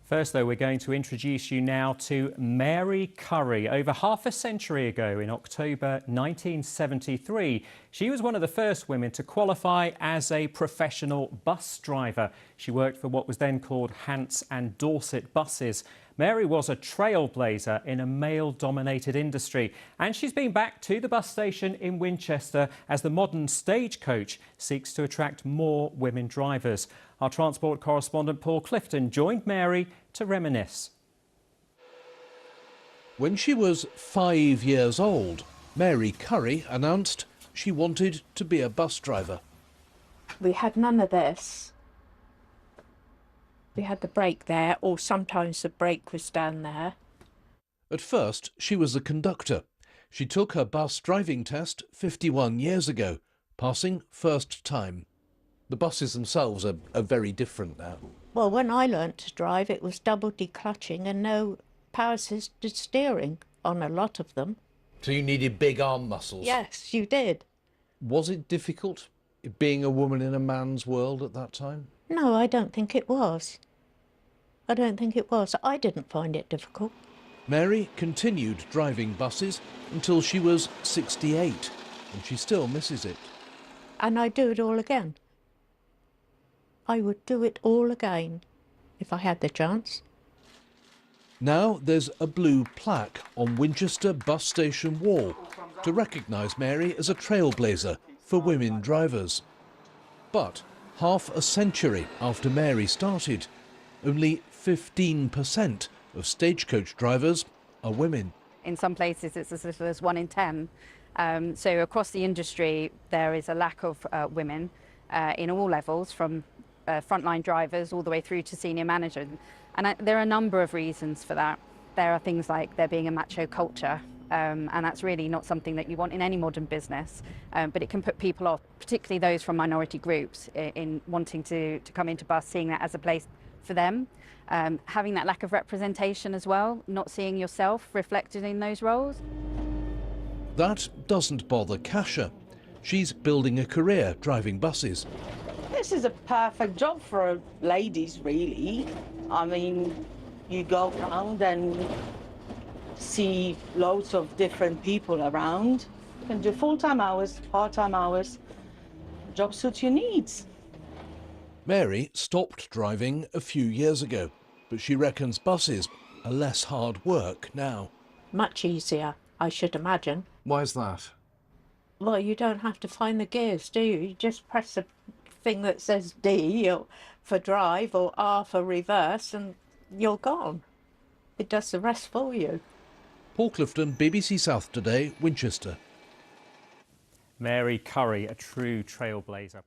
First, though, we're going to introduce you now to Mary Curry. Over half a century ago, in October 1973, she was one of the first women to qualify as a professional bus driver. She worked for what was then called Hants and Dorset buses. Mary was a trailblazer in a male-dominated industry, and she's been back to the bus station in Winchester as the modern Stagecoach seeks to attract more women drivers. Our transport correspondent Paul Clifton joined Mary to reminisce. When she was 5 years old, Mary Curry announced she wanted to be a bus driver. We had none of this. We had the brake there, or sometimes the brake was down there. At first, she was a conductor. She took her bus driving test 51 years ago, passing first time. The buses themselves are very different now. Well, when I learnt to drive, it was double declutching and no power-assisted steering on a lot of them. So you needed big arm muscles? Yes, you did. Was it difficult, being a woman in a man's world at that time? No, I don't think it was. I don't think it was. I didn't find it difficult. Mary continued driving buses until she was 68, and she still misses it. And I'd do it all again. I would do it all again if I had the chance. Now there's a blue plaque on Winchester Bus Station wall to recognise Mary as a trailblazer for women drivers. But half a century after Mary started, only 15% of Stagecoach drivers are women. In some places it's as little as 1 in 10. So across the industry there is a lack of women in all levels, from frontline drivers all the way through to senior managers. And there are a number of reasons for that. There are things like there being a macho culture, and that's really not something that you want in any modern business, but it can put people off, particularly those from minority groups, in wanting to come into bus, seeing that as a place for them. Having that lack of representation as well, not seeing yourself reflected in those roles. That doesn't bother Kasha. She's building a career driving buses. This is a perfect job for ladies, really. I mean, you go around and see loads of different people around. You can do full-time hours, part-time hours. Job suits your needs. Mary stopped driving a few years ago, but she reckons buses are less hard work now. Much easier, I should imagine. Why is that? Well, you don't have to find the gears, do you? You just press the thing that says D for drive or R for reverse and you're gone. It does the rest for you. Paul Clifton, BBC South Today, Winchester. Mary Curry, a true trailblazer.